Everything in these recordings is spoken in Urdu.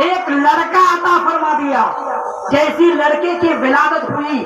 ایک لڑکا عطا فرما دیا. جیسی لڑکے کی ولادت ہوئی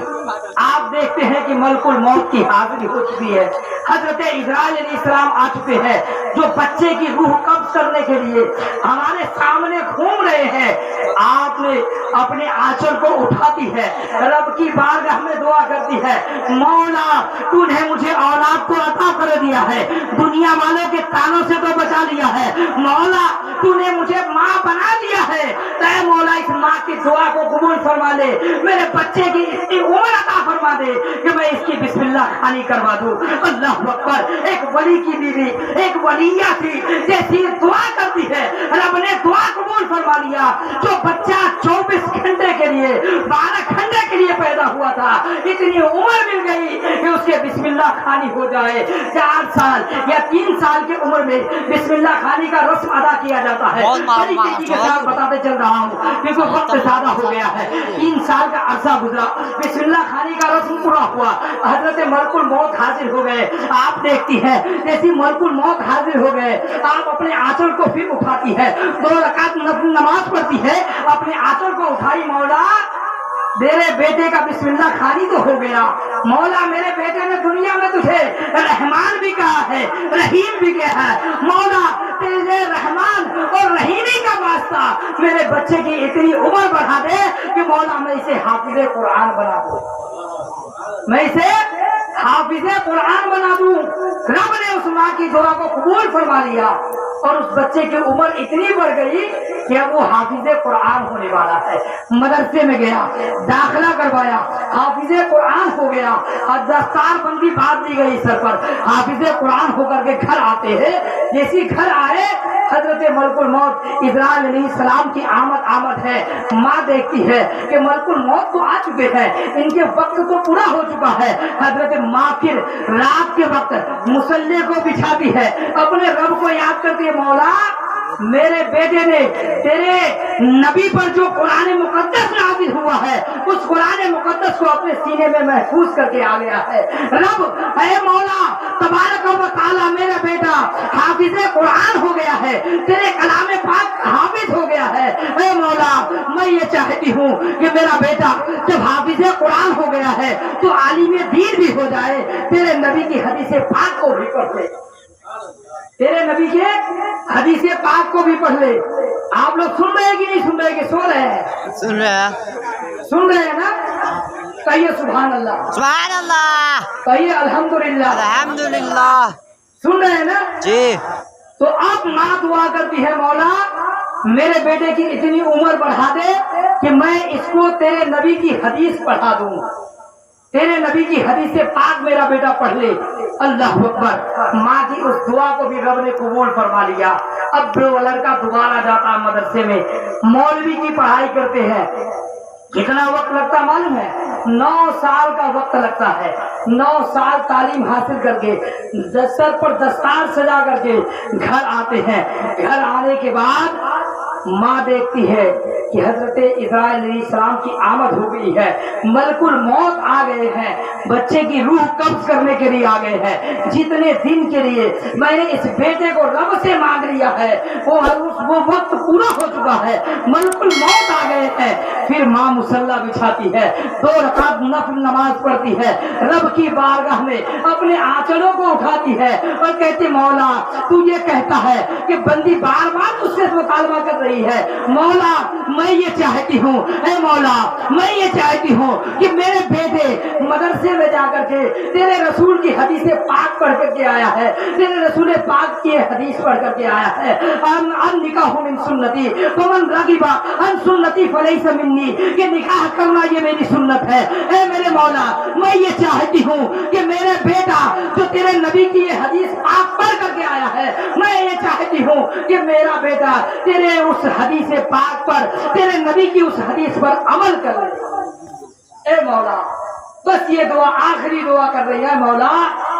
آپ دیکھتے ہیں کہ ملک الموت کی حاضری ہو چکی ہے. حضرت اسرائیل علیہ السلام آ چکے ہیں جو بچے کی روح قبض کرنے کے لیے ہمارے سامنے گھوم رہے ہیں. آپ نے اپنے آنچل کو اٹھاتی ہے, رب کی بارگاہ میں دعا کرتی ہے, مولا تو نے مجھے اولاد کو عطا کر دیا ہے, دنیا والوں کے تانوں سے تو بچا لیا ہے, مولا تو نے مجھے ماں بنا دیا ہے, اے مولا اس ماں کی دعا کو قبول فرما لے, میرے بچے کی اتنی عمر عطا فرما دے کہ میں اس کی بسم اللہ خوانی کروا دوں. اللہ اکبر. ایک ولی کی بیوی ایک ولیہ تھی, جیسی دعا کرتی ہے رب نے دعا قبول فرما لیا. جو بچہ 24 گھنٹے کے لیے 12 گھنٹے کے لیے پیدا ہوا تھا, اتنی عمر مل گئی کہ اس کے بسم اللہ خوانی ہو جائے. 4 سال یا 3 سال کی عمر میں بسم اللہ خوانی کا رسم ادا کیا جاتا ہے. طریقے کے ساتھ بتاتے چل رہا ہوں کیونکہ وقت زیادہ ہو گیا ہے. 3 سال کا عرصہ گزرا, بسم اللہ خوانی کا رسم پورا ہوا, حضرت ملک الموت حاضر ہو گئے. آپ دیکھتی ہیں جیسی ملک الموت حاضر ہو گئے, آپ اپنے آنچل کو پھر اٹھاتی ہے, 2 رکعت نماز پڑھتی ہے, اپنے آنچل کو اٹھائی, مولا میرے بیٹے کا بسم اللہ خوانی تو ہو گیا, مولا میرے بیٹے نے دنیا میں تجھے رحمان بھی کہا ہے, رحیم بھی کہا ہے, مولا تیرے رحمان اور رحیمی کا واسطہ میرے بچے کی اتنی عمر بڑھا دے کہ مولا میں اسے حافظ قرآن بنا دوں, میں اسے حافظ قرآن بنا دوں. رب نے اس ماں کی دعا کو قبول فرما لیا اور اس بچے کی عمر اتنی بڑھ گئی کہ وہ حافظ قرآن ہونے والا ہے. مدرسے میں گیا, داخلہ کروایا, حافظ قرآن ہو گیا, اور دستار بندی باندھ دی گئی سر پر, حافظ قرآن ہو کر کے گھر آتے ہیں. جیسی گھر آئے حضرت ملک الموت اسرائیل علیہ السلام کی آمد ہے. ماں دیکھتی ہے کہ ملک الموت تو آ چکے ہیں, ان کے وقت تو پورا ہو چکا ہے. حضرت ماں پھر رات کے وقت مصلی کو بچھاتی ہے, اپنے رب کو یاد کرتی ہے, مولا میرے بیٹے نے تیرے نبی پر جو قرآن مقدس نازل ہوا ہے اس قرآن مقدس کو اپنے سینے میں محفوظ کر کے آ گیا ہے. رب اے مولا تبارک و تعالی میرا بیٹا حافظ قرآن ہو گیا ہے, تیرے کلام پاک حافظ ہو گیا ہے. اے مولا میں یہ چاہتی ہوں کہ میرا بیٹا جب حافظ قرآن ہو گیا ہے تو عالم دین بھی ہو جائے, تیرے نبی کی حدیث پاک کو بھی پڑھ لے, تیرے نبی کے حدیث پاک کو بھی پڑھ لے. آپ لوگ سن رہے ہیں کہ نہیں سن رہے, کہ سو رہے ہیں؟ سن رہے ہیں نا. کہیے سبحان اللہ, سبحان اللہ, کہیے الحمدللہ, الحمدللہ. سن رہے ہیں نا جی. تو اب ماں دعا کرتی ہے, مولا میرے بیٹے کی اتنی عمر بڑھا دے کہ میں اس کو تیرے نبی کی حدیث پڑھا دوں, تیرے نبی کی حدیث پاک میرا بیٹا پڑھ لے. اللہ اکبر. ماں کی اس دعا کو بھی رب نے قبول فرما لیا. اب وہ لڑکا دوبارہ جاتا مدرسے میں, مولوی کی پڑھائی کرتے ہیں. کتنا وقت لگتا معلوم ہے؟ 9 سال کا وقت لگتا ہے. 9 سال تعلیم حاصل کر کے سر پر دستار سجا کر کے گھر آتے ہیں. گھر آنے کے بعد ماں دیکھتی ہے کہ حضرت اسرائیل علیہ السلام کی آمد ہو گئی ہے, ملک الموت آ گئے ہیں, بچے کی روح قبض کرنے کے لیے آ گئے ہیں. جتنے دن کے لیے میں نے اس بیٹے کو رب سے مانگ لیا ہے وہ وقت پورا ہو چکا ہے, ملک الموت آ گئے ہیں. پھر ماں مصلی بچھاتی ہے, 2 رکعت نفل نماز پڑھتی ہے, رب کی بارگاہ میں اپنے آنچلوں کو اٹھاتی ہے اور کہتی, مولا تو یہ کہتا ہے کہ بندی بار بار اس سے مطالبہ کر رہی ہے, مولا میں یہ چاہتی ہوں, اے مولا میں یہ چاہتی ہوں کہ میرے بیٹے مدرسے میں جا کر کے تیرے رسول کی حدیث پاک پڑھ کر کے آیا ہے, تیرے رسول پاک کی حدیث پڑھ کر کے آیا ہے, ان نکاح من سنتی فمن رغب عن سنتی فلیس منی, کہ نکاح کرنا یہ میری سنت ہے. اے میرے مولا میں یہ چاہتی ہوں کہ میرے بیٹا جو تیرے نبی کی یہ حدیث پاک پڑھ کر کے آیا ہے, میں یہ چاہتی ہوں کہ میرا بیٹا تیرے اس حدیث پاک پر, تیرے نبی کی اس حدیث پر عمل کر لے. اے مولا بس یہ دعا آخری دعا کر رہی ہے, مولا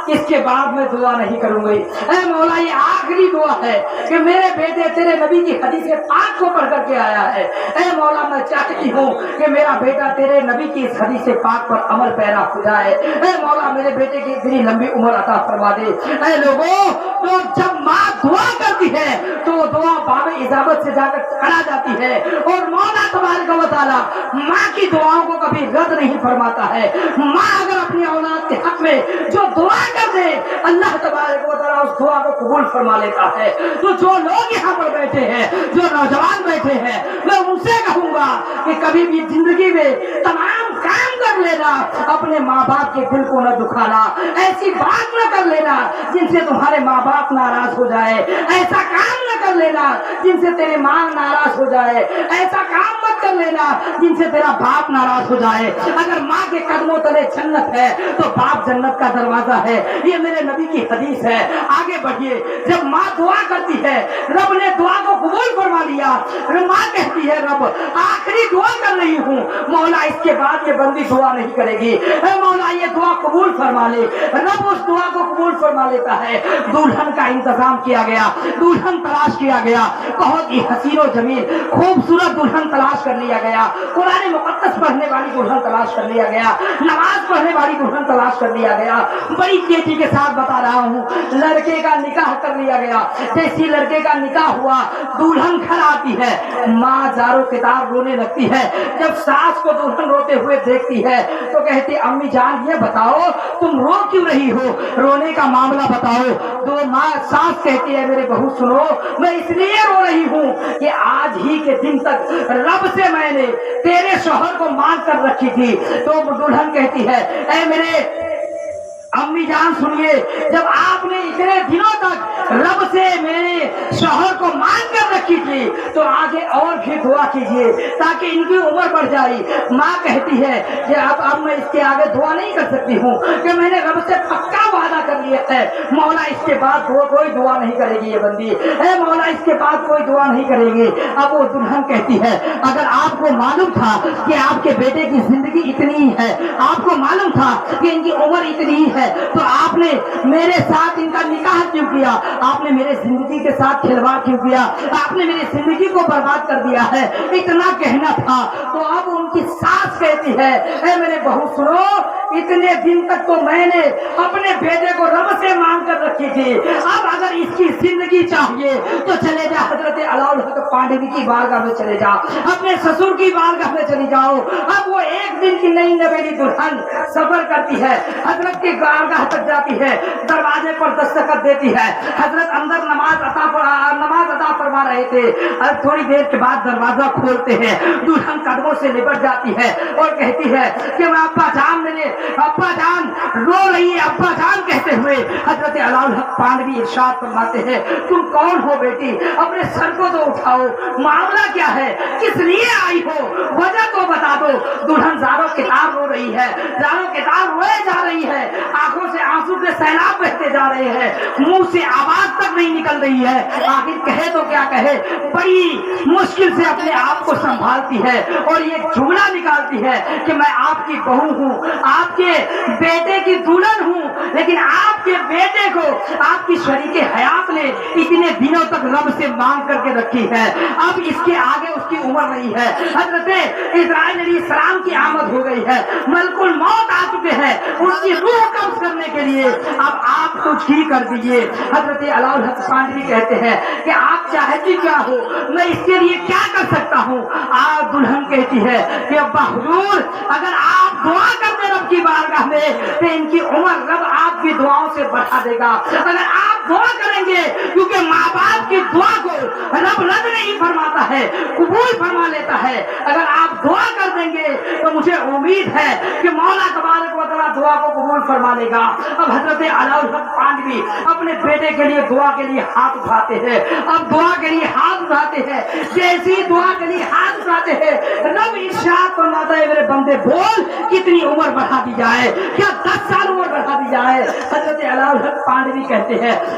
اس کے بعد میں دعا نہیں کروں گی۔ اے مولا یہ آخری دعا ہے کہ میرے بیٹے تیرے نبی کی حدیث پاک کو پڑھ کر کے آیا ہے۔ اے مولا میں چاہتی ہوں کہ میرا بیٹا تیرے نبی کی اس حدیث پاک پر عمل پیرا ہو جائے۔ اے مولا میرے بیٹے کی اتنی لمبی عمر عطا فرما دے۔ اے لوگوں، تو جب ماں دعا کرتی ہے تو دعا باب اجابت سے جا کر کھڑا جاتی ہے، اور مولا تبارک و تعالیٰ ماں کی دعاؤں کو کبھی رد نہیں فرماتا ہے۔ ماں اگر اپنی اولاد کے حق میں جو دعا کر دے، اللہ تبارک و تعالیٰ اس دعا کو قبول فرما لیتا ہے۔ تو جو لوگ یہاں پر بیٹھے ہیں، جو نوجوان بیٹھے ہیں، میں ان سے کہوں گا کہ کبھی بھی زندگی میں تمام کام کر لینا، اپنے ماں باپ کے دل کو نہ دکھانا، ایسی بات نہ کر لینا جن سے تمہارے ماں باپ ناراض ہو جائے، ایسا کام نہ کر لینا جن سے تیری ماں ناراض ہو جائے، ایسا کام مت کر لینا جن سے تیرا باپ ناراض ہو جائے۔ اگر ماں کے قدموں تلے جنت ہے تو باپ جنت کا دروازہ ہے، یہ میرے نبی کی حدیث ہے۔ آگے بڑھیے، جب ماں دعا کرتی ہے رب نے دعا کو قبول فرما لیا، ماں کہتی ہے رب آخری دعا کر رہی ہوں، مولا اس کے بعد یہ بندی دعا نہیں کرے گی، اے مولا یہ دعا قبول فرما لے۔ رب اس دعا کو قبول فرما لیتا ہے۔ دلہن کا انتظام کیا گیا، دلہن تلاش کیا گیا، بہت ہی حسین و جمیل خوبصورت دلہن تلاش کر لیا گیا، قرآن مقدس پڑھنے والی دلہن تلاش کر لیا گیا، نماز پڑھنے والی دلہن تلاش کر لیا گیا۔ بڑی تیزی کے ساتھ بتا رہا ہوں، لڑکے کا نکاح کر لیا گیا۔ جیسی لڑکے کا نکاح ہوا، دلہن گھر آتی ہے، ماں زارو کتاب رونے لگتی ہے۔ جب ساس کو دلہن روتے ہوئے دیکھتی ہے تو کہتی امی جان یہ بتاؤ تم رو کیوں رہی ہو، رونے کا معاملہ بتاؤ۔ تو ماں ساس کہتی ہے میرے بہو سنو، میں اس لیے رو رہی ہوں کہ آج ہی کے دن تک رب سے میں نے تیرے شوہر کو مانگ کر رکھی تھی۔ تو دلہن کہتی ہے اے میرے امی جان سنیے، جب آپ نے اتنے دنوں تک رب سے میرے شوہر کو مانگ کر رکھی تھی تو آگے اور بھی دعا کیجیے تاکہ ان کی عمر بڑھ جائے۔ ماں کہتی ہے کہ اب میں اس کے آگے دعا نہیں کر سکتی ہوں کہ میں نے رب سے پکا وعدہ کر لیا ہے، مولا اس کے بعد کوئی دعا نہیں کرے گی یہ بندی، اے مولا اس کے بعد کوئی دعا نہیں کرے گی۔ اب وہ دلہن کہتی ہے اگر آپ کو معلوم تھا کہ آپ کے بیٹے کی زندگی اتنی ہی ہے، آپ کو معلوم تھا کہ ان کی عمر اتنی ہی ہے، تو آپ نے میرے ساتھ ان کا نکاح کیوں کیا، آپ نے میرے زندگی کے ساتھ کھلواڑ کیوں کیا، آپ نے میری زندگی کو برباد کر دیا ہے، اتنا کہنا تھا۔ تو اب ان کی ساس کہتی ہے اے میرے بہو سنو، اتنے دن تک تو میں نے اپنے بیٹے کو رب سے مانگ کر رکھی تھی، اب اگر اس کی زندگی چاہیے تو چلے جا حضرت علاؤالحق پانڈوی کی بارگاہ میں چلے جا، اپنے سسر کی بارگاہ میں چلی جاؤ۔ اب وہ ایک دن کی نئی نویلی دلہن سفر کرتی ہے، حضرت کی بارگاہ تک جاتی ہے، دروازے پر دستخط دیتی ہے، حضرت اندر نماز ادا فرما رہے تھے، تھوڑی دیر کے بعد دروازہ کھولتے ہیں، دلہن قدموں سے لپٹ جاتی ہے اور کہتی ہے کہ میں ابا جان، میرے ابا جان رو رہی ہے، ابا جان کہتے ہوئے حضرت علاؤالحق پانڈوی ارشاد فرماتے ہیں تم کون ہو بیٹی، اپنے سر کو تو اٹھاؤ، معاملہ کیا ہے، کس لیے آئی ہو، وجہ تو بتا دو۔ دلہن زارو کتاب رو رہی ہے، زارو کتاب روئے جا رہی ہے، آنکھوں سے آنسو کے سیلاب بہتے جا رہے ہیں، منہ سے آواز تک نہیں نکل رہی ہے، آخر کہے تو کیا کہے، بڑی مشکل سے اپنے آپ کو سنبھالتی ہے اور یہ جملہ نکالتی ہے کہ میں آپ کی بہو ہوں، آپ کے بیٹے کی دلہن ہوں، لیکن آپ کے بیٹے کو آپ کی شریک حیات نے اتنے دنوں تک رب سے مانگ کر کے رکھی ہے، اب اس کے آگے اس کی عمر نہیں ہے۔ حضرت اسرائیل علیہ السلام کی آمد ہو گئی ہے، ملک الموت آ چکے ہیں، ان کی روح قبض کرنے کے لیے اب آپ کچھ ہی کر دیجئے۔ حضرت علاؤالحق پانڈوی کہتے ہیں کہ آپ چاہتی کیا ہو، میں اس کے لیے کیا کر سکتا ہوں۔ آپ دلہن کہتی ہے کہ ابا حضور اگر آپ دعا کرتے رب کی بارگاہ میں تو ان کی عمر رب آپ کی دعاؤں سے بڑھا دے گا، اگر آپ دعا کریں گے کیونکہ ماں باپ کی دعا کو رب رد نہیں فرماتا ہے، قبول فرما لیتا ہے، اگر آپ دعا کر دیں گے تو مجھے امید ہے کہ مولا تبارک و تعالیٰ دعا کو قبول فرما لے گا۔ اب حضرت علاؤالحق پانڈوی اپنے بیٹے کے لیے دعا کے لیے ہاتھ اٹھاتے ہیں، اب دعا کے لیے ہاتھ اٹھاتے ہیں، جیسی دعا کے لیے ہاتھ اٹھاتے ہیں رب ارشاد فرماتا ہے میرے بندے بول کتنی عمر بڑھا دی جائے، کیا 10 سال عمر بڑھا دی جائے۔ حضرت علاؤالحق پانڈوی کہتے ہیں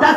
10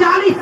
40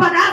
50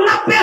90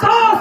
100